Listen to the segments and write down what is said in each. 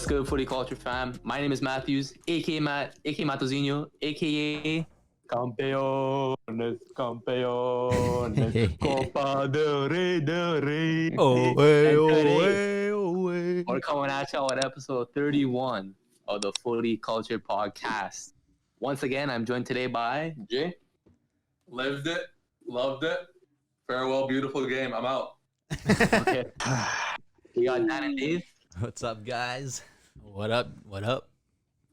What's good, Footy Culture fam? My name is Matthews, aka Matt, aka Matozinho, aka Campeones, Copa Del Rey. Oh, hey, oh, hey, oh, hey. We're coming at y'all at episode 31 of the Footy Culture Podcast. Once again, I'm joined today by Jay. Lived it, loved it. Farewell, beautiful game. I'm out. Okay. We got Dan and Dave. What's up, guys? What up? What up?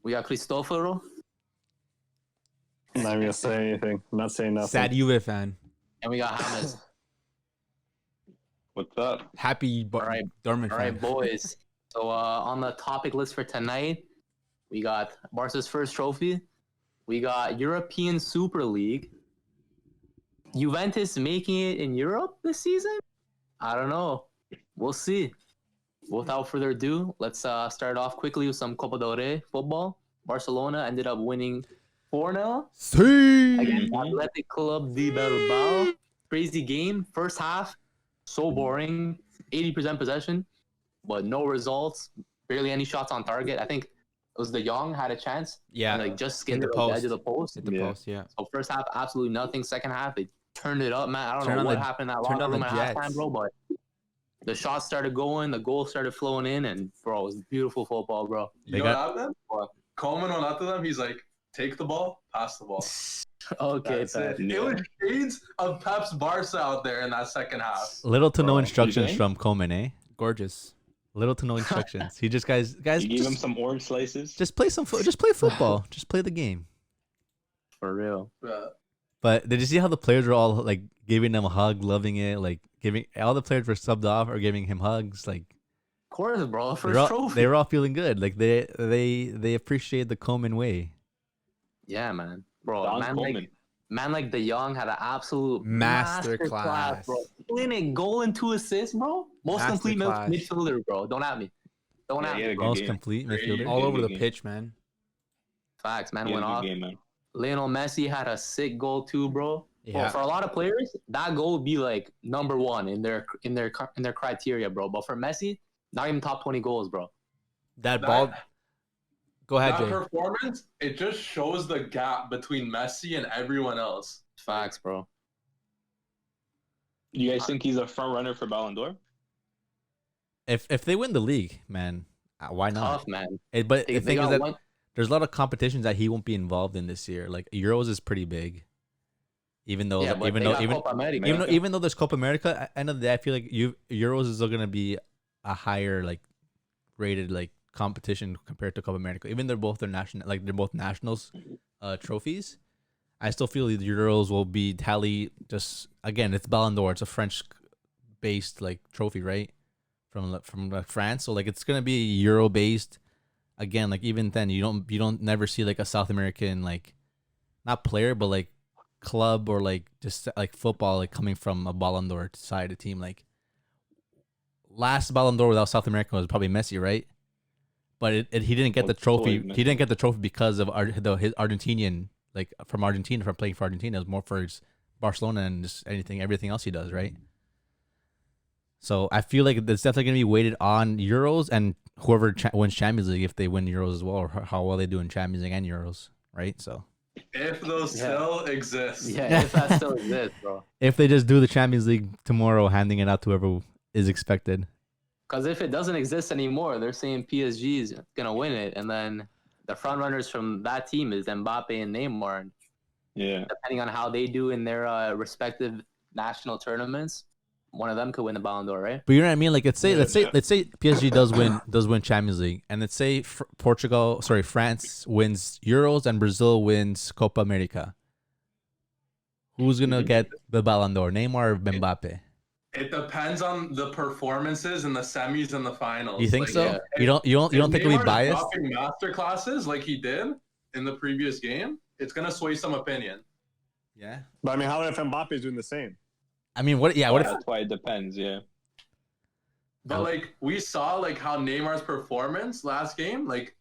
We got Cristoforo. I'm not even gonna say anything. I'm not saying nothing. Sad Juve fan. And we got James. What's up? Happy Alright. Dortmund All fan. right, boys. So on the topic list for tonight, we got Barca's first trophy. We got European Super League. Juventus making it in Europe this season? I don't know. We'll see. Without further ado, let's start off quickly with some Copa del Rey football. Barcelona ended up winning 4-0 See. against Athletic Club de Bilbao. Crazy game. First half, so boring. 80% possession, but no results. Barely any shots on target. I think it was De Jong had a chance. Yeah. And, just skinned the the post. edge of the post. Hit the Yeah. post, yeah. So first half, absolutely nothing. Second half, they turned it up, man. I don't Turned know on what the- happened in that turned locker on room the at halftime, Jets. bro. But the shots started going, the goals started flowing in, and bro, it was beautiful football, bro. They You know got- what happened? Coleman went out to them. He's like, take the ball, pass the ball. Okay, That's fam. it. It was shades of Pep's Barca out there in that second half. Little to no Bro, instructions you from Coleman, eh? Gorgeous. Little to no instructions. He just guys You gave him just, some orange slices. just play some just play football. Just play the game. For real. But did you see how the players were all like giving them a hug, loving it, like giving all the players were subbed off or giving him hugs, like Of course, bro. First they trophy. were all feeling good. Like they appreciate the Coleman way. Yeah, man. Bro, Don man Coleman. like De Jong had an absolute Masterclass. bro. Putting a goal and 2 assists, bro. Most complete Masterclass. midfielder, bro. Don't at me. Don't at Yeah, me. he had a Bro. good Most game. complete Great. midfielder. He All had a over good the game. pitch, man. Facts, man. He had Went a good off. game, man. Lionel Messi had a sick goal too, bro. Yeah. Bro, for a lot of players, that goal would be like number one in their criteria, bro. But for Messi, not even top 20 goals, bro. That ball. Go ahead, That Jay. performance, it just shows the gap between Messi and everyone else. Facts, bro. You guys think he's a front runner for Ballon d'Or? If they win the league, man, why not? Tough, man. But They the thing is got that one. there's a lot of competitions that he won't be involved in this year. Like Euros is pretty big, even though Yeah, but even they though got even Copa America. even though there's Copa America, at the end of the day, I feel like Euros is still gonna be a higher like rated like competition compared to Copa America. Even though they're both nationals trophies. I still feel the Euros will be tally. Just again, it's Ballon d'Or. It's a French based like trophy, right? From France, so like it's gonna be Euro based. Again, like even then, you don't never see like a South American like, not player, but like club or like just like football like coming from a Ballon d'Or side of team. Like last Ballon d'Or without South America was probably Messi, right? But he didn't get the trophy. Totally He didn't get the trophy because of his Argentinian, like from Argentina, from playing for Argentina. It was more for his Barcelona and just everything else he does, right? So I feel like it's definitely gonna be weighted on Euros and whoever wins Champions League, if they win Euros as well, or how well they do in Champions League and Euros, right? So If those Yeah. still exist. Yeah, if that still exists, bro. if they just do the Champions League tomorrow, handing it out to whoever is expected. Because if it doesn't exist anymore, they're saying PSG is gonna win it, and then the front runners from that team is Mbappe and Neymar. And Yeah. depending on how they do in their respective national tournaments, one of them could win the Ballon d'Or, right? But you know what I mean? Like let's say Yeah. PSG does win Champions League, and let's say France wins Euros and Brazil wins Copa America. Who's gonna get the Ballon d'Or, Neymar or Mbappe? It depends on the performances in the semis and the finals. You think Like, so? yeah. You don't think it'll be Neymar's biased? dropping master classes like he did in the previous game, it's gonna sway some opinion. Yeah. But I mean, how if Mbappe is doing the same? I mean, what? Yeah. What if? That's why it depends. Yeah. But Oh. like we saw like how Neymar's performance last game, like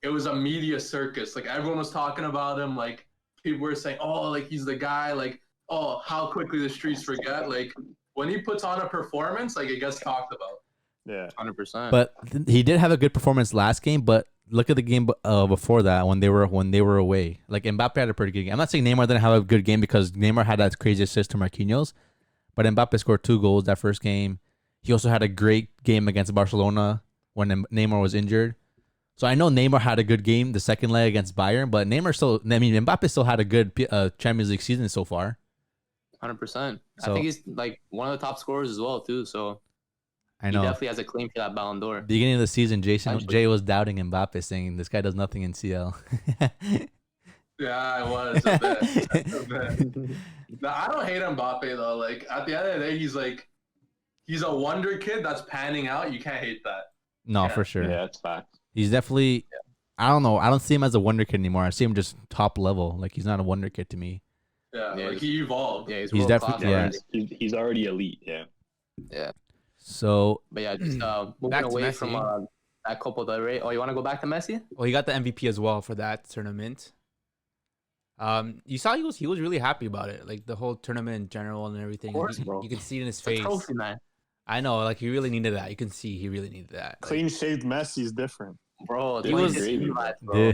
it was a media circus. Like everyone was talking about him. Like people were saying, "Oh, like he's the guy." Like, "Oh, how quickly the streets forget." Like when he puts on a performance, like it gets talked about. Yeah. 100%. But he did have a good performance last game. But look at the game before that when they were away. Like Mbappe had a pretty good game. I'm not saying Neymar didn't have a good game because Neymar had that crazy assist to Marquinhos, but Mbappe scored 2 goals that first game. He also had a great game against Barcelona when Neymar was injured. So I know Neymar had a good game the second leg against Bayern, but Mbappe still had a good Champions League season so far. 100%. I So- think he's like one of the top scorers as well too. So I he know. definitely has a claim for that Ballon d'Or. Beginning of the season, Actually- Jay was doubting Mbappe, saying this guy does nothing in CL. Yeah, I was a bit. A bit. No, I don't hate Mbappe though. Like at the end of the day, he's a wonder kid that's panning out. You can't hate that. No, Yeah. for sure. Yeah, that's fact. He's definitely. I don't know. I don't see him as a wonder kid anymore. I see him just top level. Like he's not a wonder kid to me. Yeah, Yeah, like he evolved. Yeah, he's He's world definitely- class yeah. already. He's already elite. Yeah. Yeah. So But yeah, just moving Back to away Messi. from that Copa del Rey. Oh, you want to go back to Messi? Well, he got the MVP as well for that tournament. You saw he was really happy about it, like the whole tournament in general and everything. Of course, bro. You can see it in his It's a face. trophy, man. I know, like he really needed that. You can see he really needed that. Like, Clean shaved Messi is different. Bro, He was- 26 lads, bro.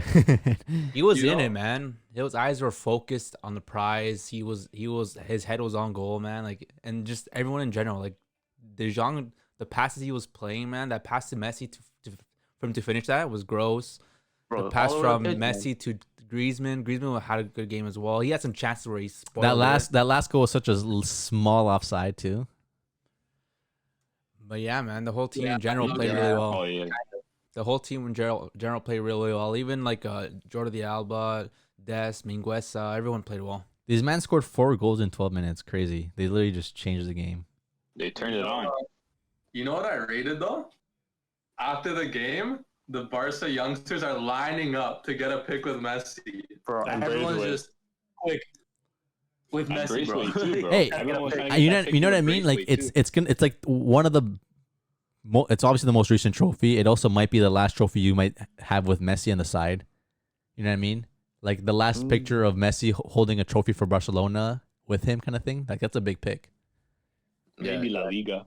he was You in know? it, man. His eyes were focused on the prize. His head was on goal, man. Like, and just everyone in general, like De Jong, the passes he was playing, man. That pass to Messi for him to finish that was gross. Bro, The pass all over from the pitch, man. Messi to Griezmann. Griezmann had a good game as well. He had some chances where he spoiled that last goal was such a small offside too. But yeah, man, the whole team Yeah, in general I played know, really yeah. well. Oh yeah. The whole team in general played really well. Even like Jordi de Alba, Des, Mingueza, everyone played well. These men scored 4 goals in 12 minutes. Crazy. They literally just changed the game. They turned it on. You know what I rated though? After the game, the Barca youngsters are lining up to get a pic with Messi. Bro, And everyone's Braithwaite. just quick with And Messi, bro. Braithwaite too, bro. Hey, Everyone was trying to You get know, that you know what I picture mean? with Like Braithwaite, it's like one of the. It's obviously the most recent trophy. It also might be the last trophy you might have with Messi on the side. You know what I mean? Like the last picture of Messi holding a trophy for Barcelona with him, kind of thing. Like that's a big pick. Maybe La Liga.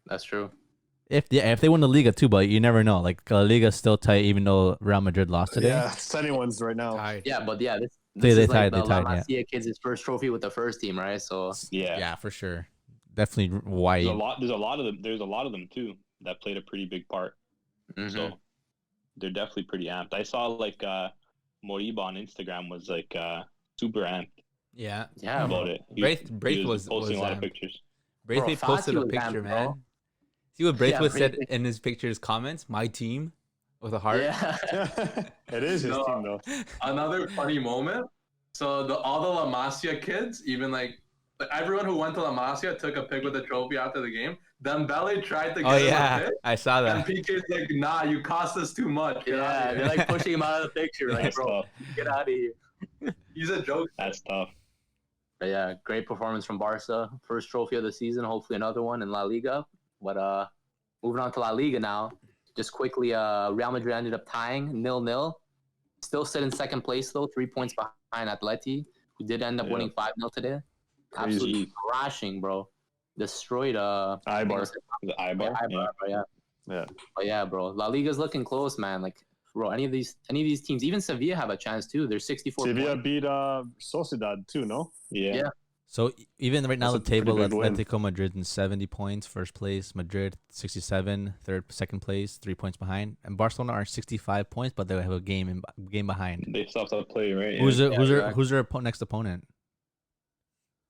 That's true. If they win the Liga too, but you never know. Like La Liga's still tight, even though Real Madrid lost today. Yeah, it's anyone's right now. Tied. Yeah, but yeah, this They is tied, like they the tied, La yeah. Masia kids' first trophy with the first team, right? So Yeah. Yeah, for sure. Definitely why. There's a lot of them too that played a pretty big part. mhm. So they're definitely pretty amped. I saw like Moriba on Instagram was like super amped Yeah. yeah, about bro. it. Braith was posting a lot of amped. pictures. Braithwaite Fati posted a was picture, amped, man. bro. See what Braithwaite said Braithwaite. in his picture's comments? My team with a heart. Yeah. It is his No. team though. Another funny moment. So all the La Masia kids, even like everyone who went to La Masia took a pic with the trophy after the game. Dembele tried to get Oh him a yeah, pic, I saw and that. PK's like, "Nah, you cost us too much." Get out Yeah, of they're here." like pushing him out of the picture. Like, That's bro, tough. get out of here. He's a joke. That's tough. But yeah, great performance from Barca. First trophy of the season. Hopefully another one in La Liga. But moving on to La Liga now. Just quickly, Real Madrid ended up tying 0-0. Still sit in second place though, 3 points behind Atleti, who did end up Yeah. winning 5-0 today. Crazy. Absolutely crashing, bro. Destroyed Ibar. The Ibar. Yeah. yeah. Yeah. But yeah, bro. La Liga's looking close, man. Like, bro, any of these teams, even Sevilla have a chance too. They're 64 Sevilla points. beat Sociedad too, no? Yeah. Yeah. So even right now, the That's a pretty table, big win. Atletico Madrid in 70 points, first place. Madrid 67, second place, 3 points behind. And Barcelona are 65 points, but they have a game behind. They still have to play, right? Who's Yeah. who's their next opponent?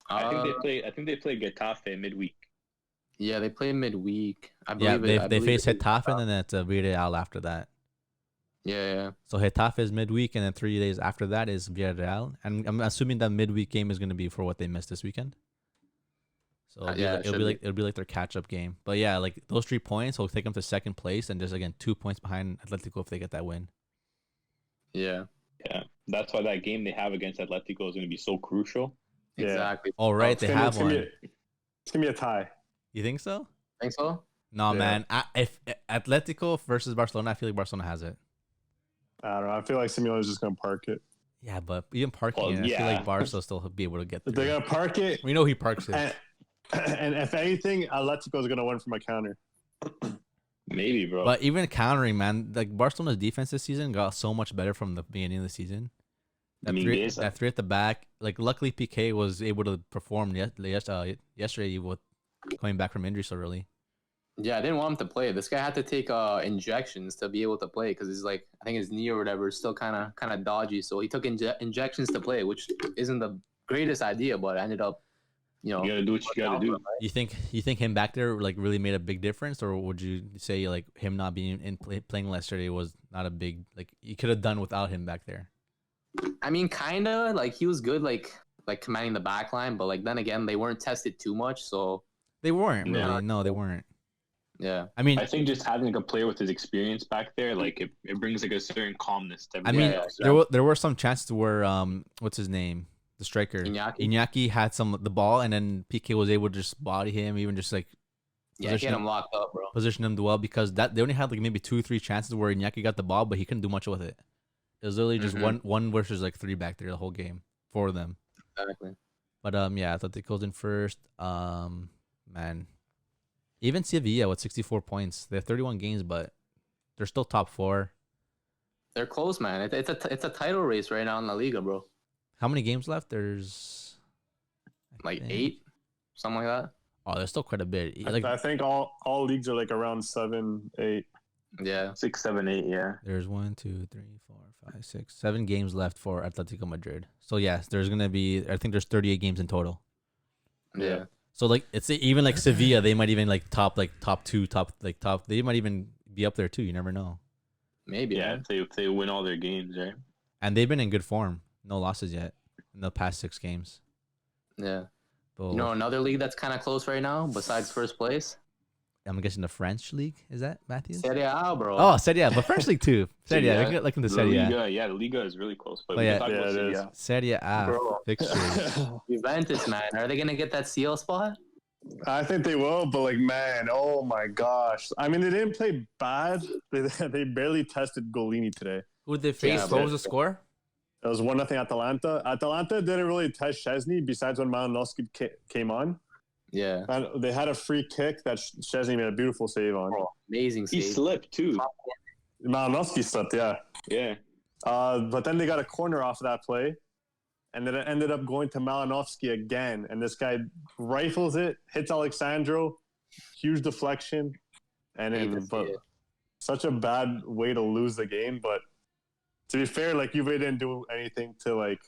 I think they play Getafe midweek. Yeah, they play midweek. I Yeah, believe they believe face it is- Getafe and then it's Villarreal after that. Yeah. So Getafe is midweek, and then 3 days after that is Villarreal. And I'm assuming that midweek game is going to be for what they missed this weekend. So Yeah, it should be. it'll be like their catch up game. But yeah, like those 3 points will take them to second place, and just again 2 points behind Atletico if they get that win. Yeah. Yeah. That's why that game they have against Atletico is going to be so crucial. Yeah. Exactly. All right, It's they gonna- have it's gonna one. be- It's gonna be a tie. You think so? Think so? No, Yeah. man. If Atletico versus Barcelona, I feel like Barcelona has it. I don't know. I feel like Simeone's just gonna park it. Yeah, but even parking Well, it, I feel yeah. like Barca will still be able to get If they're through. gonna park it, We know he parks it. and if anything, Atletico is gonna win from a counter. Maybe, bro. But even countering, man, like Barcelona's defense this season got so much better from the beginning of the season. That three at the back, like luckily PK was able to perform yesterday with coming back from injury so early. Yeah, I didn't want him to play. This guy had to take injections to be able to play because he's like, I think his knee or whatever is still kind of dodgy. So he took injections to play, which isn't the greatest idea, but ended up, you gotta do what you gotta do. You think him back there like really made a big difference, or would you say like him not being playing yesterday was not a big, like you could have done without him back there? I mean, kind of like he was good, like commanding the back line, but like then again, they weren't tested too much, so they weren't really. Yeah. No, they weren't. Yeah, I mean, I think just having like a player with his experience back there, like it brings like a certain calmness to I mean, everyone. there were some chances where what's his name, the striker Iñaki had the ball, and then PK was able to just body him, even just like get him locked up, bro. Position him well, because they only had like maybe 2-3 chances where Iñaki got the ball, but he couldn't do much with it. It was literally just one versus like 3 back there the whole game for them. Exactly. But yeah, I thought they closed in first. Man, even Sevilla with 64 points. They have 31 games, but they're still top 4. They're close, man. It's a title race right now in La Liga, bro. How many games left? There's like 8, something like that. Oh, there's still quite a bit. I think all leagues are like around 7, 8. Yeah, 6, 7, 8. Yeah. There's 1, 2, 3, 4, 5, 6, 7 games left for Atletico Madrid. So yes, there's gonna be. I think there's 38 games in total. Yeah. So like it's even like Sevilla, they might even like top 2, top. They might even be up there too. You never know. Maybe. Yeah, if they win all their games, right? And they've been in good form. No losses yet in the past 6 games. Yeah. But, You know another league that's kind of close right now besides first place? I'm guessing the French league, is that Matthews? Serie A, bro. Oh, Serie A, but French league too. Serie A, they look into Serie A. Yeah, the Liga is really close. But Oh, we yeah. can talk about Yeah, it Serie is. A. Serie A Bro. fixtures. Juventus, man. Are they gonna get that CL spot? I think they will, but like, man, oh my gosh. I mean, they didn't play bad. They barely tested Golini today. Who did they face? Yeah, What was the score? It was 1-0 Atalanta. Atalanta didn't really test Chesney besides when Malinowski came on. Yeah. And they had a free kick that Chesney made a beautiful save on. Bro, amazing He save. slipped too. Malinowski slipped, yeah. Yeah. But then they got a corner off of that play. And then it ended up going to Malinowski again. And this guy rifles it, hits Alexandro, huge deflection. And Hate to then, see but it. such a bad way to lose the game. But to be fair, like Juve didn't do anything to like.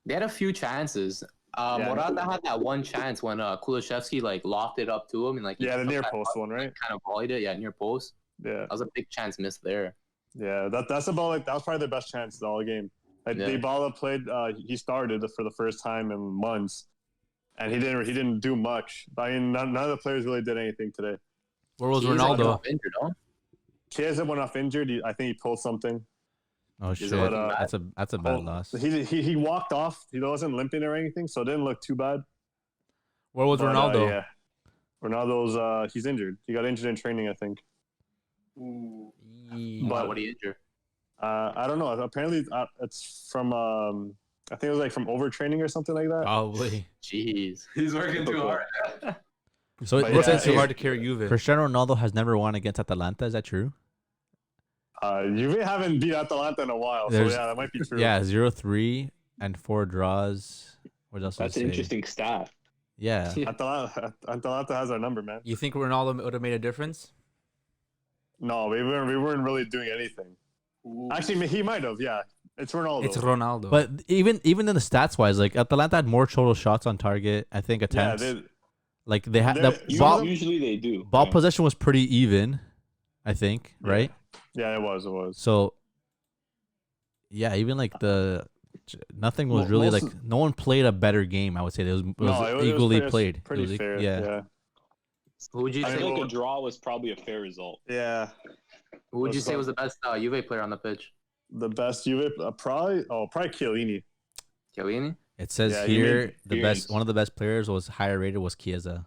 They had a few chances. Morata had that one chance when Kulishevsky like lofted up to him and like Yeah, the near post one, right? kind of volleyed it. Yeah, near post. Yeah, That was a big chance missed there. yeah. That's about like that was probably their best chance all game. Like Yeah. Dybala played. He started for the first time in months, and he didn't do much. I mean, none of the players really did anything today. Where was He's, like, Ronaldo? injured, huh? Chiesa went off injured. I think he pulled something. Oh it shit, looking that's a bad loss. He walked off. He wasn't limping or anything, so it didn't look too bad. Where was But, Ronaldo? yeah, Ronaldo's he's injured. He got injured in training, I think. Why would he injure? I don't know. Apparently, it's from I think it was like from overtraining or something like that. Probably. Jeez. He's working too hard. So But What's yeah, it so he's- hard to carry Juve? Cristiano Ronaldo has never won against Atalanta. Is that true? Juve haven't beat Atalanta in a while, so There's- yeah, that might be true. Yeah, 0-3 and 4 draws. What else? That's does it an say? interesting stat. Yeah. Atalanta has our number, man. You think Ronaldo would have made a difference? No, we weren't really doing anything. Actually, he might have. Yeah, it's Ronaldo. It's Ronaldo. But even in the stats wise, like Atalanta had more total shots on target. I think yeah, attempts. Like they had they're- the ball Usually they do. ball Yeah. possession was pretty even. I think, right? yeah, it was. So yeah, even like nothing was really Most- like no one played a better game. I would say it was equally played. It Pretty was fair. Yeah. Yeah. Who would you I say? I feel mean, like a draw was probably a fair result. Yeah. Who would you What's say up? was the best Juve player on the pitch? The best Juve, probably Chiellini. Chiellini? It says Yeah, he here made the best one of the best players was higher rated was Chiesa.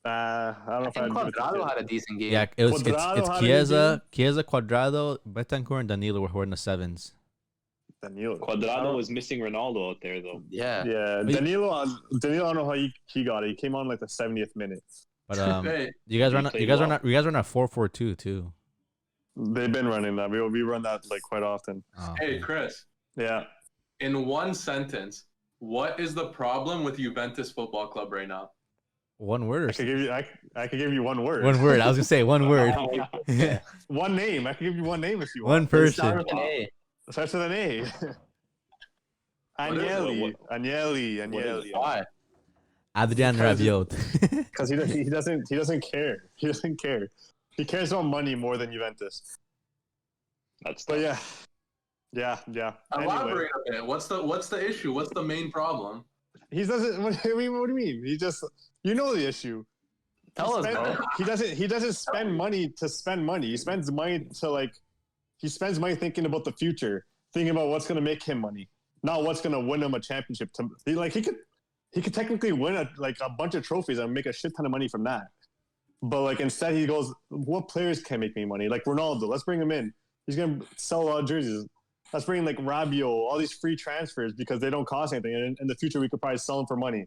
I don't know I if think I'd give it to Quadrado Chiesa. had a decent game. Yeah, it's Cuadrado had a good Chiesa, Cuadrado, Betancourt, and Danilo were in the 7s. Danilo. Cuadrado was missing Ronaldo out there though. Yeah. Yeah, Wait. Danilo. I don't know how he got it. He came on like the 70th minute. But Hey, you guys run played you guys well. run a 4-4-2 too. They've been running that. We run that like quite often. Oh, hey, okay. Chris. Yeah. In one sentence, what is the problem with Juventus Football Club right now? One word. I could give you one word. One word. I was gonna say one word. One name. I can give you one name if you One want. person. With an A. Starts with an A. Agnelli. Agnelli. Why? Adrian Rabiot. Because he doesn't care. He doesn't care. He cares about money more than Juventus. That's But yeah. Anyway, Elaborate a bit. What's the issue? What's the main problem? he doesn't. What do you mean? He just. You know the issue. Tell us, bro. He doesn't spend money to spend money. He spends money to he spends money thinking about the future, thinking about what's gonna make him money, not what's gonna win him a championship. He could technically win a bunch of trophies and make a shit ton of money from that. But instead he goes, what players can make me money? Like Ronaldo, let's bring him in. He's gonna sell a lot of jerseys. Let's bring in Rabiot, all these free transfers because they don't cost anything, and in the future we could probably sell them for money.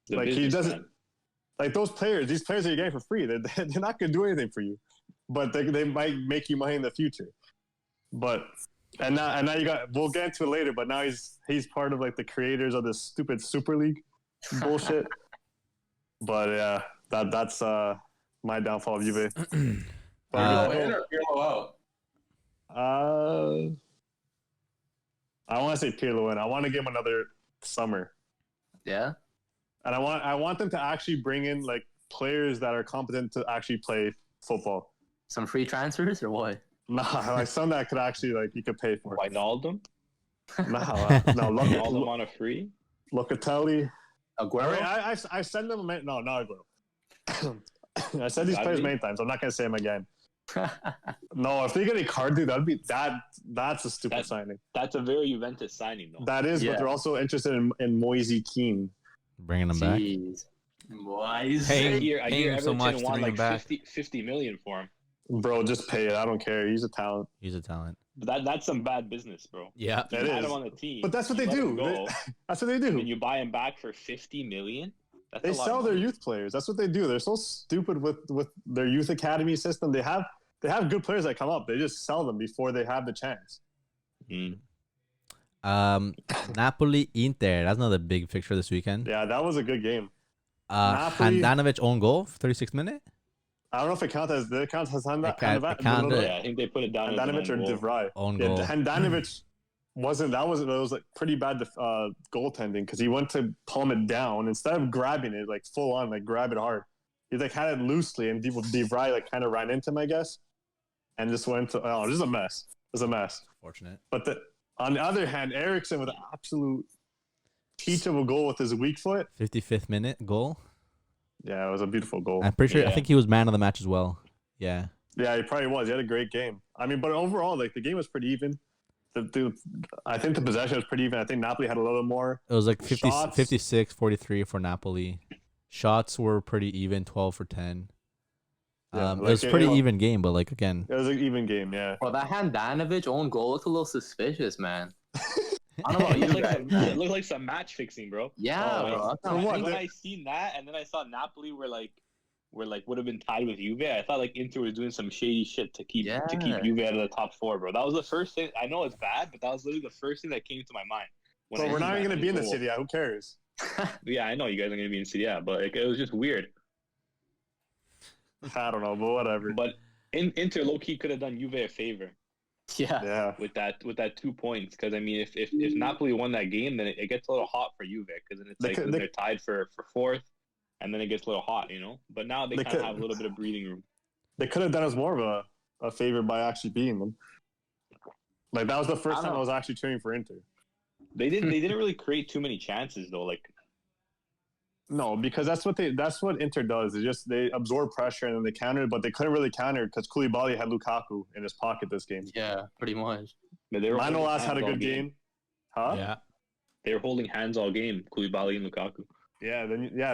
He doesn't. Like these players that you're getting for free, they're not gonna do anything for you, but they might make you money in the future. But and now you got. We'll get into it later, but now he's part of the creators of this stupid Super League bullshit. But yeah, that's my downfall of Juve. Pirlo in or Pirlo out? I want to say Pirlo in. I want to give him another summer. Yeah. And I want them to actually bring in players that are competent to actually play football. Some free transfers or what? Nah, some that could actually you could pay for. Wijnaldum? No, Wijnaldum on a free? Locatelli. Aguero? I send them no, not Aguero. I said these players many times. I'm not gonna say them again. No, if they get a card, dude, that's a stupid signing. That's a very Juventus signing, though. That is, but they're also interested in Moise Keane. Bringing them back. Jeez. Moise. I Paying hear him so Everton much to want bring him back. 50 million for him. Bro, just pay it. I don't care. He's a talent. He's a talent. But that's some bad business, bro. Yeah. You That had is. him on the team. But that's what you they let him do. go, That's what they and do. then you buy him back for 50 million. That's They a lot sell of their money. youth players. That's what they do. They're so stupid with their youth academy system. They have good players that come up. They just sell them before they have the chance. Mm. Napoli Inter. That's another big fixture this weekend. Yeah, that was a good game. Napoli- Handanovic own goal, 36th minute. I don't know if it counts as It counted. Yeah, I think they put it down. Handanovic as or an own De goal. Vrij. Own Yeah, goal. Handanovic was pretty bad goaltending because he went to palm it down instead of grabbing it full on, grab it hard. He had it loosely, and De Vrij kind of ran into him, I guess, and just went to this is a mess. It's a mess. Fortunate. But on the other hand, Eriksson with an absolute teachable goal with his weak foot. 55th minute goal. Yeah, it was a beautiful goal. I'm pretty sure. I Yeah. think he was man of the match as well. Yeah. Yeah, he probably was. He had a great game. I mean, but overall, the game was pretty even. I think the possession was pretty even. I think Napoli had a little more. It was 50, Shots. 56-43 for Napoli. Shots were pretty even, 12 for 10. Yeah, It was pretty even game, but again, It was an even game, yeah. Bro, that Handanovic own goal looked a little suspicious, man. I don't know about It you looked guys. it looked like some match fixing, bro. Yeah, Oh, bro. That's For not what? When I seen that, and then I saw Napoli were would have been tied with Juve. I thought Inter was doing some shady shit to keep Yeah. Juve out of the top four, bro. That was the first thing. I know it's bad, but that was literally the first thing that came to my mind. So we're not even going to be in the city. Who cares? Yeah, I know you guys are gonna be in City, yeah, but it was just weird. I don't know, but whatever. But Inter low key could have done Juve a favor Yeah. Yeah. with that 2 points, because I mean, if Napoli won that game, then it gets a little hot for Juve, because then it's they're tied for fourth, and then it gets a little hot, But now they kind of have a little bit of breathing room. They could have done us more of a favor by actually beating them. That was the first time I was actually cheering for Inter. They didn't really create too many chances though. No, because that's what Inter does. They absorb pressure and then they counter, but they couldn't really counter because Koulibaly had Lukaku in his pocket this game. Yeah, pretty much. Manolas had a good game. Huh? Yeah. They were holding hands all game, Koulibaly and Lukaku. Yeah,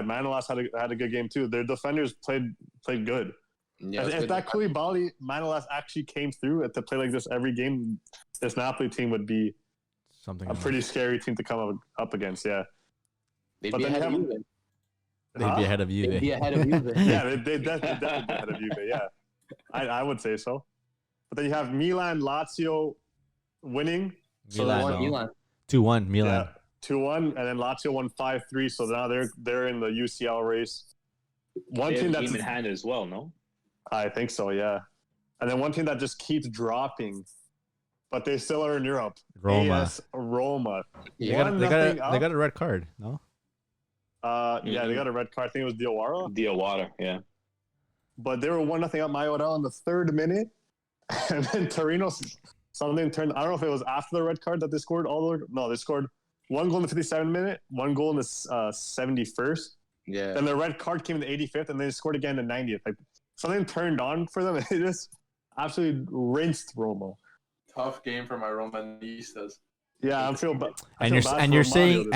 Manolas had a good game too. Their defenders played good. Yeah, if that Koulibaly Manolas actually came through to play like this every game, this Napoli team would be something a pretty scary team to come up against. Yeah. They'd But be then ahead of you you. They'd be ahead of They'd you. be ahead of Juve. Yeah, they definitely be ahead of Juve. Yeah, I would say so. But then you have Milan, Lazio winning. So Milan. they won- Milan. 2-1 Milan. Yeah, 2-1, and then Lazio won 5-3. So now they're in the UCL race. One They team have a that's game in hand as well, no? I think so, yeah. And then one team that just keeps dropping, but they still are in Europe. Roma. AS Roma. They Yeah. got a red card, no? Yeah, they got a red card. I think it was Diawara. Diawara, yeah. But they were 1-0 up Mayoral in the 3rd minute. And then Torino, something turned. I don't know if it was after the red card that they scored No, they scored one goal in the 57th minute, one goal in the 71st. Yeah. Then the red card came in the 85th, and they scored again in the 90th. Like something turned on for them, and they just absolutely rinsed Roma. Tough game for my Romanistas. Yeah, I feel bad. And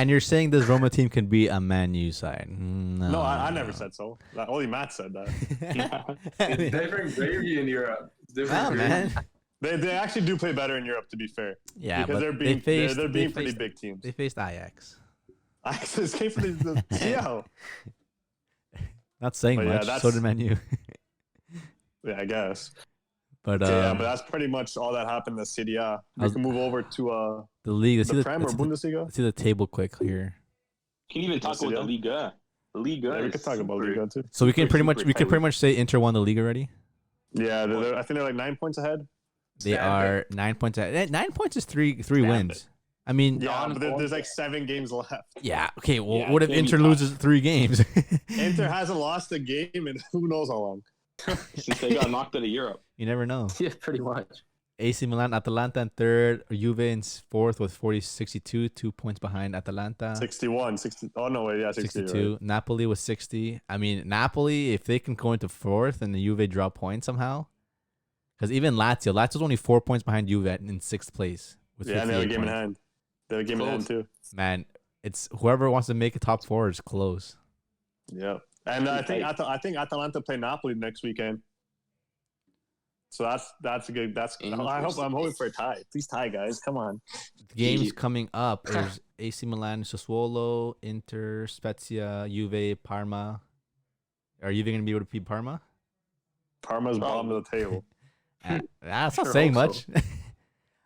you're saying this Roma team can be a Man U side. No, No, I never said so. Only Matt said that. It's different gravy in Europe. It's different Wow, gravy. man. They actually do play better in Europe, to be fair. Yeah, because but they're being they pretty faced, big teams. They faced Ajax. I just came from the CL. Not saying But yeah, much. that's- So did Man U. Yeah, I guess. But Yeah, but that's pretty much all that happened in the Serie A. We can move over to the league. Let's see the the, Prem or let's see the- Bundesliga. let's see the table quick here. Can you even talk Yes, about yeah. the Liga? The Liga. Yeah, we is could talk about super- Liga too. So we can Super, super pretty much say Inter won the league already. Yeah, I think they're like 9 points ahead. They are 9 points. 9 points is three Stamp wins. I mean, Yeah, but there's like 7 games left. yeah. Okay. Well, Yeah, what if maybe Inter not. loses 3 games? Inter hasn't lost a game in who knows how long. Since they got knocked out of Europe. You never know. Yeah, pretty much. AC Milan, Atalanta in 3rd, Juve in 4th with 62, 2 points behind Atalanta. 61, 60. Oh, no, wait, yeah, 60. 62. Right. Napoli with 60. I mean, Napoli, if they can go into 4th and the Juve drop points somehow, because even Lazio's only 4 points behind Juve in 6th place. With Yeah, and they have a 58 game in points. hand. They have a game in hand, too. Man, it's whoever wants to make a top 4 is close. Yeah. And I think Atalanta play Napoli next weekend. So that's a good. I'm hoping for a tie. Please tie, guys. Come on. The games coming up is AC Milan, Sassuolo, Inter, Spezia, Juve, Parma. Are Juve going to be able to beat Parma? Parma's bottom of the table. That's not Sure saying hope much.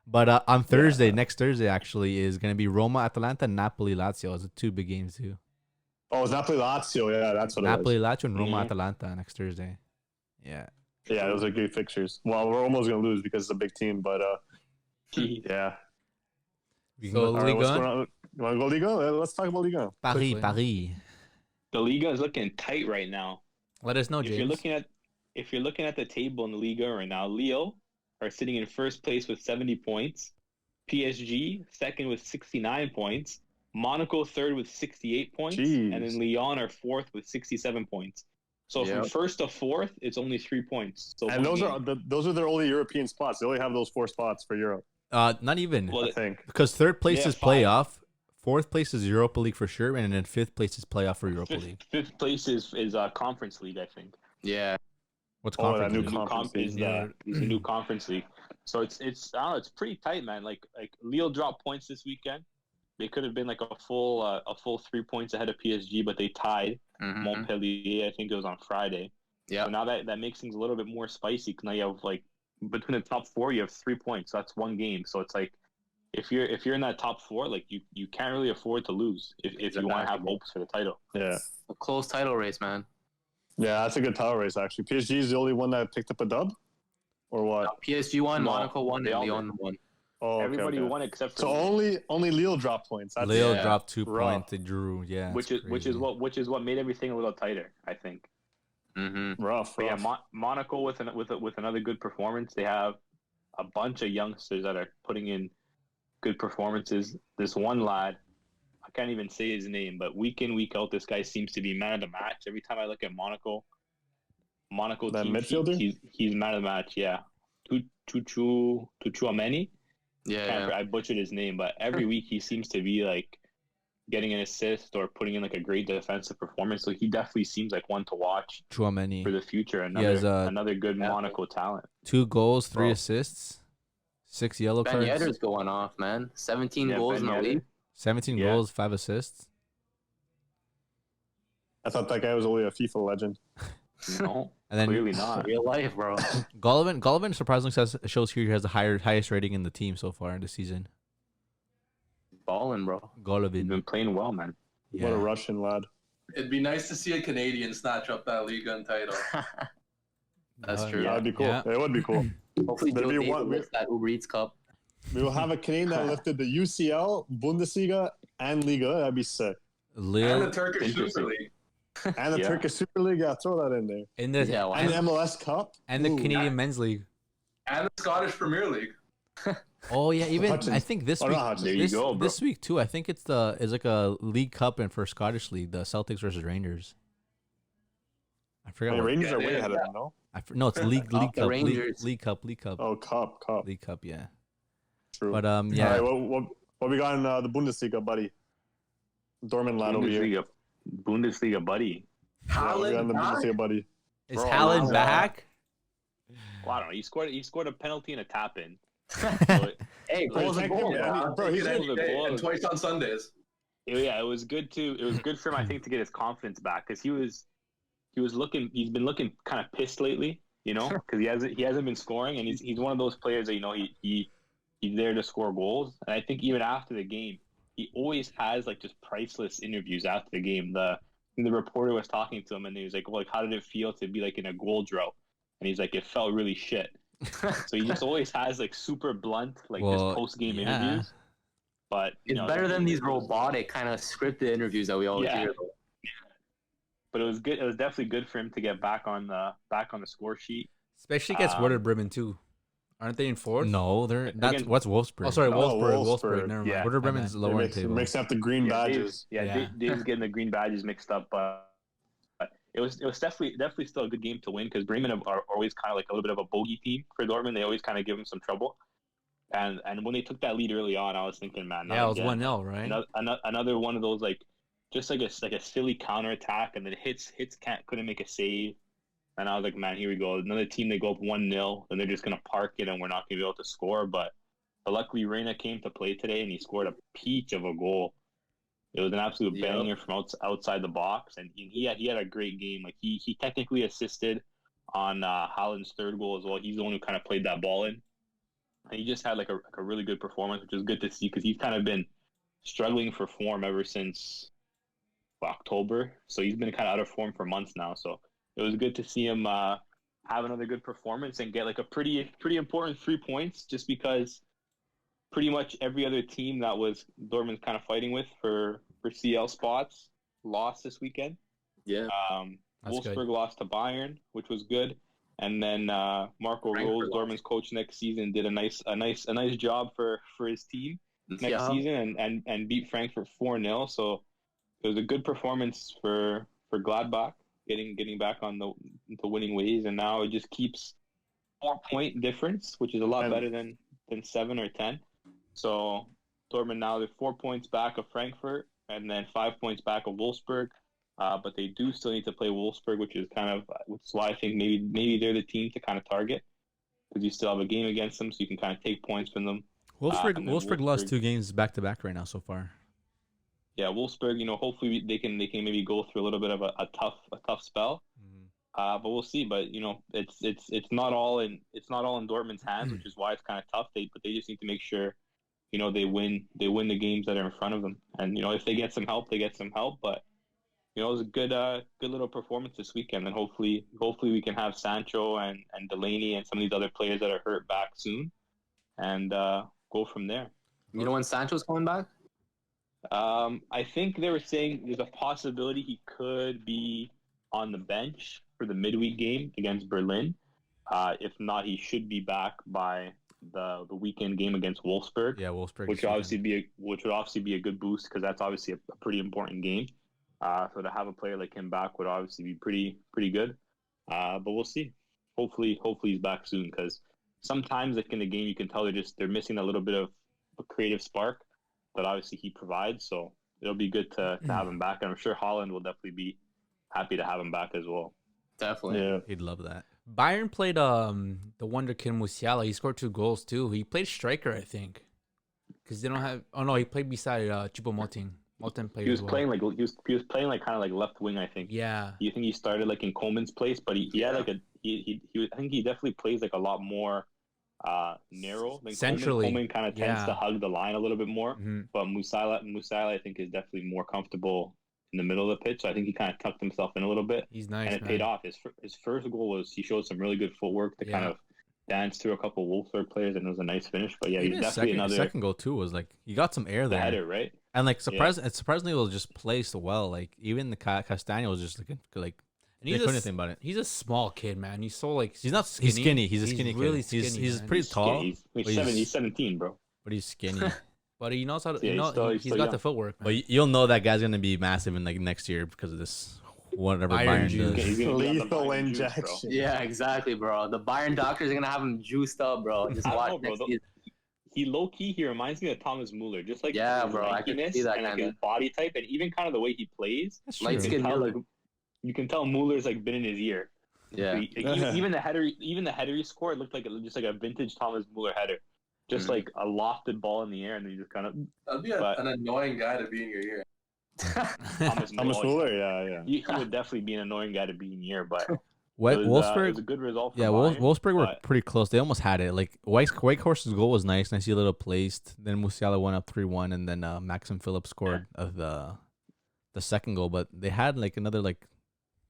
But on Thursday, next Thursday actually, is going to be Roma, Atalanta, and Napoli, Lazio. It's 2 big games too. Oh, it's Napoli Lazio. Yeah, that's what Napoli, it was. Lazio, and Roma, Mhm. Atalanta next Thursday. Yeah. Yeah, those are good fixtures. Well, we're almost gonna lose because it's a big team, but yeah. We can So go All right, what's Liga? going on? You want to go Liga? Let's talk about Liga. Paris, quickly. Paris. The Liga is looking tight right now. Let us know, If James. you're looking at the table in the Liga right now, Lille are sitting in 1st place with 70 points. PSG 2nd with 69 points. Monaco 3rd with 68 points, Jeez. and then Lyon are 4th with 67 points. So from Yep. 1st to 4th, it's only 3 points. So And one those are their only European spots. They only have those 4 spots for Europe, Not even. Well, I think. Because 3rd place Yeah, is 5. playoff. 4th place is Europa League for sure. And then 5th place is playoff for Europa League. fifth place is Conference League, I think. Yeah. What's Oh, conference? that new league? conference league. Is the new Conference League. So it's I don't know, it's pretty tight, man. Like Lille dropped points this weekend. They could have been like a full 3 points ahead of PSG, but they tied Mhm. Montpellier. I think it was on Friday. Yeah. So now that makes things a little bit more spicy. 'Cause now you have like between the top 4, you have 3 points. So that's one game. So it's like if you're in that top 4, like you can't really afford to lose if you want to have hopes for the title. Yeah. A close title race, man. Yeah, that's a good title race, actually. PSG is the only one that picked up a dub? Or what? PSG won, No, Monaco won, they and all Lyon won. Oh, okay, Everybody okay. won except for So only Lille dropped points. That's Leo yeah. dropped 2 Rough. points. They drew. Yeah. which it's is crazy. what made everything a little tighter, I think. Mm-hmm. rough. But yeah, Monaco with another good performance. They have a bunch of youngsters that are putting in good performances. This one lad, I can't even say his name, but week in week out, this guy seems to be man of the match. Every time I look at Monaco That team, midfielder? he's man of the match. Yeah, Tuchuameni. Yeah. I butchered his name, but every week he seems to be like getting an assist or putting in like a great defensive performance. So he definitely seems like one to watch Chouameni. for the future. has, Another good yeah. Monaco talent. 2 goals, 3 Bro. assists, 6 yellow Ben cards, Yedder's going off, man. 17 Yeah, goals Ben in the Yedder. league. 17 Yeah. goals, 5 assists. I thought that guy was only a FIFA legend. No, And then clearly not. Real life, bro. Golovin surprisingly shows here he has the highest rating in the team so far in the season. Ballin', bro. He's Golovin. been playing well, man. What a Russian lad. It'd be nice to see a Canadian snatch up that Ligue title. That's true. Yeah. That'd be cool. Yeah. It would be cool. Hopefully, There'd Joe be David one- lifts that Uber Eats cup. We will have a Canadian that lifted the UCL, Bundesliga, and Liga. That'd be sick. And Lil, the Turkish Super Interesting. League. And the Yeah. Turkish Super League. Yeah, throw that in there. In the Yeah, why And the not? MLS Cup. and the Ooh. Canadian Men's League. And the Scottish Premier League. oh yeah, even Hutchins. I think this Oh, week. not Hutchins. There you This, go, bro. this week too. I think it's like a League Cup and for Scottish League, the Celtics versus Rangers. I forgot. Hey, what, Rangers are way Yeah. ahead of them, no? no, it's League the Cup, Rangers. League Cup, Oh, Cup. League Cup. Yeah, True. but Yeah. yeah. All right, what we got in the Bundesliga, buddy? Dortmund lad over here. Bundesliga, buddy. Yeah, we got in the Haaland, Bundesliga, buddy. Is Bro, Haaland wow. back? Well, I don't know. He scored a penalty and a tap in. Hey, Bro, goal's a he's goal, like- bro. Bro, he's Take it any a day, goal. and twice on Sundays. Yeah, it was good for him, I think, to get his confidence back because he's been looking kind of pissed lately, because he hasn't been scoring, and he's one of those players that he's there to score goals, and I think even after the game, he always has like just priceless interviews after the game. The reporter was talking to him, and he was like, "Well, like, how did it feel to be like in a goal drought?" And he's like, "It felt really shit." So he just always has like super blunt, like just post game interviews. But It's better than these robotic kind of scripted interviews that we always Yeah. hear. But it was good. It was definitely good for him to get back on the score sheet. Especially against Werder Bremen too. Aren't they in fourth? No, they're that's Again- what's Wolfsburg. Oh, sorry, No, Wolfsburg. Wolfsburg. Never mind. Yeah. Werder Bremen's lower in table. Mixing up the green badges. Dave's getting the green badges mixed up, but it was definitely still a good game to win because Bremen are always kind of like a little bit of a bogey team for Dortmund. They always kind of give them some trouble. And when they took that lead early on, I was thinking, man, Yeah, it was again. 1-0, right? Another one of those like just like a silly counterattack, and then hits couldn't make a save. And I was like, man, here we go. Another team, they go up 1-0, and they're just going to park it, and we're not going to be able to score. But luckily, Reina came to play today, and he scored a peach of a goal. It was an absolute banger from outside the box, and he had a great game. Like he technically assisted on Haaland's third goal as well. He's the one who kind of played that ball in. And he just had like a really good performance, which was good to see because he's kind of been struggling for form ever since October. So he's been kind of out of form for months now. So it was good to see him have another good performance and get like a pretty important 3 points, just because pretty much every other team that was Dortmund's kind of fighting with for CL spots lost this weekend. Yeah. That's Wolfsburg good. lost to Bayern, which was good. And then Marco Frankfurt Rose, lost. Dortmund's coach next season, did a nice job for his team next season and beat Frankfurt 4-0. So it was a good performance for Gladbach, getting back on the winning ways, and now it just keeps 4-point difference, which is a lot better than 7 or 10. So Dortmund now they're 4 points back of Frankfurt and then 5 points back of Wolfsburg. But they do still need to play Wolfsburg, which is why I think maybe they're the team to kind of target, because you still have a game against them, so you can kind of take points from them. Wolfsburg and then Wolfsburg lost Wolfsburg- 2 games back to back right now so far. Yeah, Wolfsburg. Hopefully they can maybe go through a little bit of a tough spell. But we'll see. But it's not all in Dortmund's hands, which is why it's kind of tough. But they just need to make sure they win the games that are in front of them. And if they get some help, they get some help. But it was a good little performance this weekend, and hopefully we can have Sancho and Delaney and some of these other players that are hurt back soon, and go from there. You know when Sancho's coming back? I think they were saying there's a possibility he could be on the bench for the midweek game against Berlin. If not, he should be back by the weekend game against Wolfsburg. Yeah, Wolfsburg. Which would obviously be a good boost, because that's obviously a pretty important game. So to have a player like him back would obviously be pretty good. But we'll see. Hopefully he's back soon, because sometimes like in the game you can tell they're missing a little bit of a creative spark that obviously he provides. So it'll be good to have him back, and I'm sure Haaland will definitely be happy to have him back as well. Definitely. Yeah. He'd love that. Bayern played the wonder kid Musiala. He scored 2 goals too. He played striker, I think, because they don't have. Oh no, he played beside Choupo-Moting. Moten played He was as well. playing like he was playing like kind of like left wing. I think. Yeah. You think he started like in Coleman's place, but he had like I think he definitely plays like a lot more narrow. Like Centrally. Coleman kind of tends to hug the line a little bit more, Mhm. but Musiala I think is definitely more comfortable in the middle of the pitch. So I think he kind of tucked himself in a little bit, He's nice, and it man. paid off. His first goal was he showed some really good footwork to kind of dance through a couple Wolfsburg players, and it was a nice finish. But yeah, Even he's his definitely another second goal too was like he got some air the there, header, right? and like surprisingly it was just placed well. Like even the Castano was just like And they couldn't anything about it. He's a small kid, man. He's so like He's not. He's skinny. He's a skinny really kid. skinny, He's man. pretty tall. He's but 17, bro. but he's skinny. but he knows how to. Yeah, he's got the footwork, man. But you'll know that guy's gonna be massive in like next year because of this whatever Iron Bayern juice. does. He's gonna be on the Lethal Bayern juice, bro. injection. Yeah, exactly, bro. The Bayern doctors are gonna have him juiced up, bro. Just I don't watch know, bro. next season. He low key he reminds me of Thomas Muller, just like Yeah, his bro, I can lankiness see that and like kinda. his body type, and even kind of the way he plays. That's Light true. skin Muller. You can tell Muller's like been in his ear. Yeah. Even the header he scored looked like just like a vintage Thomas Muller header, just like a lofted ball in the air, and then you just kind of That'd be But- an annoying guy to be in your ear. Thomas Thomas Muller. Muller, yeah. He would definitely be an annoying guy to be in here, but it What was a Wolfsburg? good result. For Yeah, Bayern, Wolfsburg were but- pretty close. They almost had it. Like Whitehorse's goal was nice, nicely little placed. Then Musiala went up 3-1, and then Maxim Phillips scored of the second goal. But they had like another like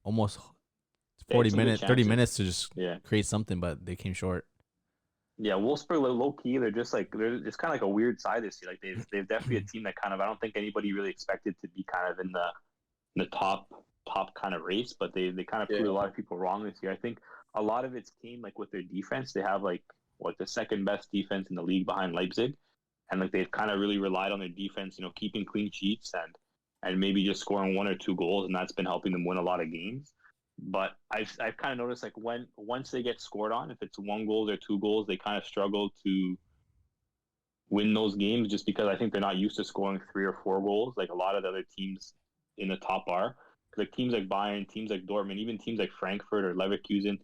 almost They had 40 some good minutes, 30 chances. minutes to just Yeah. create something, but they came short. Yeah, Wolfsburg low key. They're just kind of like a weird side this year. Like they've definitely a team that kind of I don't think anybody really expected to be kind of in the top kind of race, but they kind of proved a lot of people wrong this year. I think a lot of it's came like with their defense. They have like the second best defense in the league behind Leipzig, and like they've kind of really relied on their defense, keeping clean sheets and maybe just scoring 1 or 2 goals, and that's been helping them win a lot of games. But I've kind of noticed like once they get scored on, if it's 1 goal or 2 goals, they kind of struggle to win those games just because I think they're not used to scoring 3 or 4 goals like a lot of the other teams in the top are. Like teams like Bayern, teams like Dortmund, even teams like Frankfurt or Leverkusen,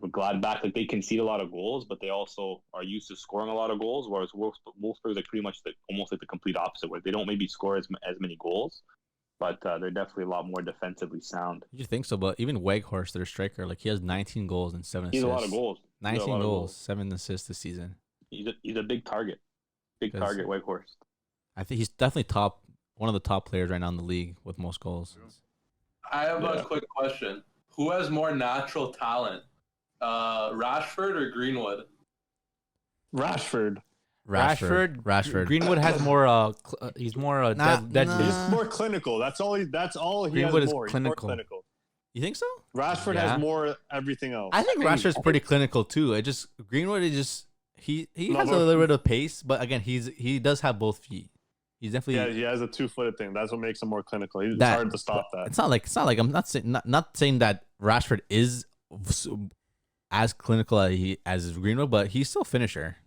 Gladbach, like they concede a lot of goals, but they also are used to scoring a lot of goals. Whereas Wolfsburg is like pretty much almost like the complete opposite, where they don't maybe score as many goals, but they're definitely a lot more defensively sound. You think so? But even Weghorst, their striker, like he has 19 goals and 7 He's assists. a lot of goals. 19 goals, 7 assists this season. He's a big target. Big target, Weghorst. I think he's definitely one of the top players right now in the league with most goals. I have a quick question. Who has more natural talent? Rashford or Greenwood? Rashford. Rashford. Greenwood has more. He's more dead. He's just more clinical. That's all he Greenwood has is more. He's clinical. more clinical. You think so? Rashford Yeah. has more everything else. I think Rashford's pretty clinical too. Greenwood is just he has a little bit of pace, but again, he does have both feet. He's definitely Yeah, he has a 2-footed thing. That's what makes him more clinical. It's That- hard to stop that. It's not like I'm not saying that Rashford is as clinical as Greenwood, but he's still a finisher.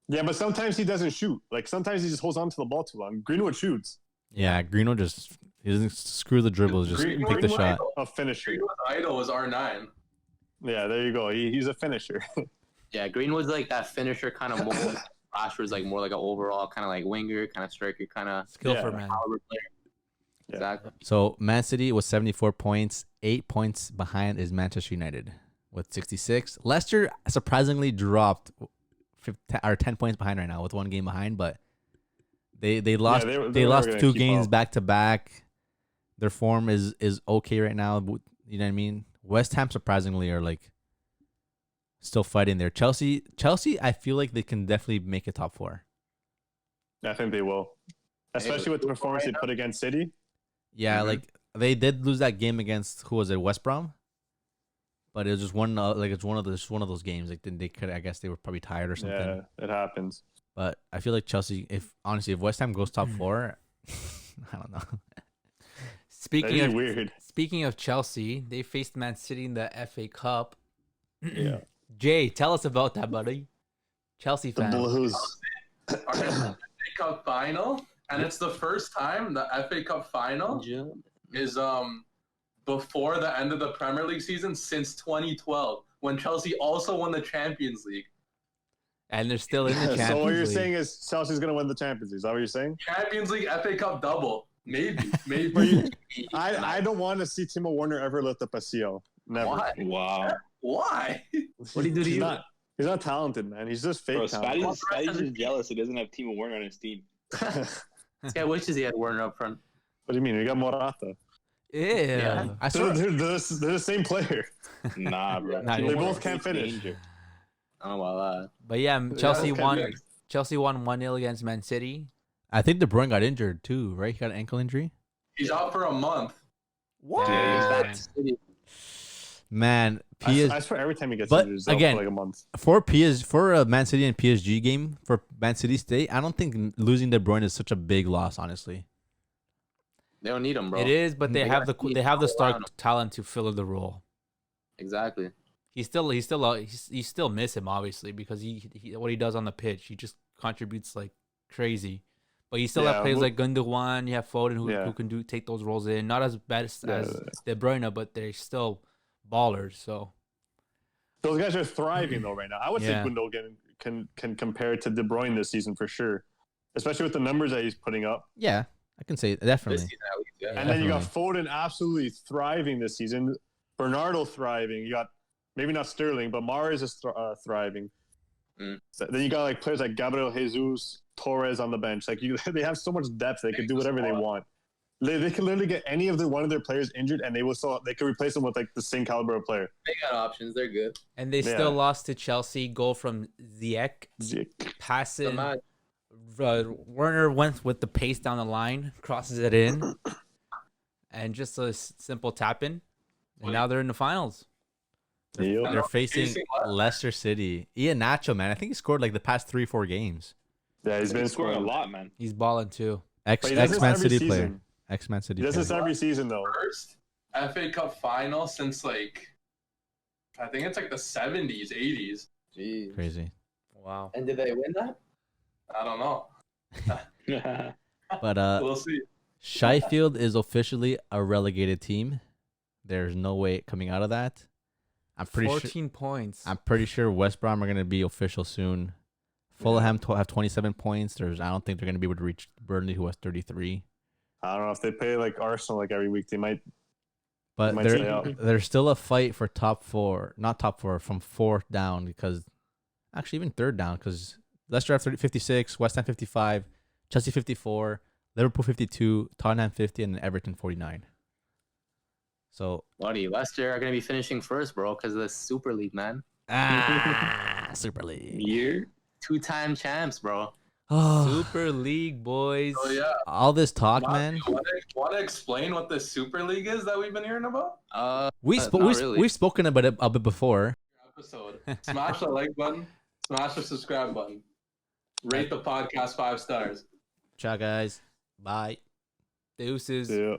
Yeah, but sometimes he doesn't shoot. Like sometimes he just holds on to the ball too long. Greenwood shoots. Yeah, Greenwood he doesn't screw the dribbles, just Greenwood take the was shot. A finisher. Greenwood's idol was R9. Yeah, there you go. He's a finisher. Yeah, Greenwood's like that finisher kind of mold. Rashford's like more like an overall kind of like winger, kind of striker, kind of Skillful, Yeah. man. caliber player. Yeah. Exactly. So Man City was 74 points, 8 points behind is Manchester United with 66. Leicester surprisingly dropped 10 points behind right now with 1 game behind, but they lost they they were lost gonna 2 keep games up. back to back. Their form is okay right now. You know what I mean? West Ham surprisingly are like still fighting there. Chelsea, I feel like they can definitely make a top 4. I think they will, especially with the performance they put against City. Yeah, Mhm. like they did lose that game against who was it, West Brom, but it was just one it's one of those games. Like they could, I guess they were probably tired or something. Yeah, it happens. But I feel like Chelsea, if West Ham goes top 4, I don't know. Speaking Weird. of Chelsea, they faced Man City in the FA Cup. Yeah, Jay, tell us about that, buddy. Chelsea the fan. Blues. Are in the FA Cup final, and it's the first time the FA Cup final is before the end of the Premier League season since 2012, when Chelsea also won the Champions League. And they're still in the Champions So what you're League. saying is Chelsea's going to win the Champions League. Is that what you're saying? Champions League, FA Cup double. Maybe. I don't want to see Timo Werner ever lift up a CO. Never. Why? Wow. Why? What do you do to He's you? He's not talented, man. He's just fake Bro, talented. Spatty's just jealous he doesn't have Timo Werner on his team. This guy wishes he had Werner up front. What do you mean? We got Morata. Yeah. I swear. They're the same player. Nah, bro. Nah, They Timo both can't finish. Danger. Oh well, But yeah, Chelsea okay, won. next. Chelsea won 1-0 against Man City. I think De Bruyne got injured too, right? He got an ankle injury. He's out for a month. What? Yeah, Man, I swear every time he gets But injured, he's out again- for like a month. for a Man City and PSG game for Man City State, I don't think losing De Bruyne is such a big loss, honestly. they don't need him, bro. It is, but they have got the star around him. talent to fill the role. Exactly. You still miss him obviously because he what he does on the pitch, he just contributes like crazy. But you still have Yeah, players well- like Gundogan, you have Foden who Yeah. can take those roles in. Not as bad as Yeah. De Bruyne, but they're still ballers. So Those guys are thriving though right now. I would Yeah. say Gundogan can compare to De Bruyne this season for sure, especially with the numbers that he's putting up. Yeah, I can say This definitely. season at least, yeah. And then you got Foden absolutely thriving this season. Bernardo thriving. You got maybe not Sterling, but Mahrez is thriving. Mm. So then you got like players like Gabriel Jesus, Torres on the bench. Like they have so much depth. They could do whatever they want. They can literally get any of one of their players injured, and they could replace them with like the same caliber of player. They got options. They're good. and they Yeah. still lost to Chelsea. Goal from Ziyech, passing. Imagine- Werner went with the pace down the line, crosses it in, and just a simple tap in. And now they're in the finals. Yep. They're facing Facing what? Leicester City. Ian Nacho, man, I think he scored like the past 3-4 games. Yeah, he's been He's scoring a scoring lot, man. He's balling too. But he does this Man every City player. season. Ex-Man City He does this player. every season though. First FA Cup final since like I think it's like the 70s, 80s. Jeez. Crazy. Wow. And did they win that? I don't know. But We'll see. Sheffield is officially a relegated team. There's no way coming out of that. I'm pretty 14 points. I'm pretty sure West Brom are going to be official soon. Fulham have 27 points. I don't think they're going to be able to reach Burnley, who has 33. I don't know if they play like Arsenal like every week. They might. But Might stay out. there's still a fight for top four, not top four, from fourth down because actually even third down because Leicester have 56, West Ham 55, Chelsea 54, Liverpool 52, Tottenham 50, and Everton 49. So Buddy, Leicester are gonna be finishing first, bro, because of the Super League, man. Super League. Year? 2-time champs, bro. Super League, boys. So yeah, All this talk, man. want to explain what the Super League is that we've been hearing about? Not really. We've spoken about it a bit before. Episode. Smash the like button. Smash the subscribe button. Rate the podcast 5 stars. Ciao, guys. Bye. Deuces. Yeah.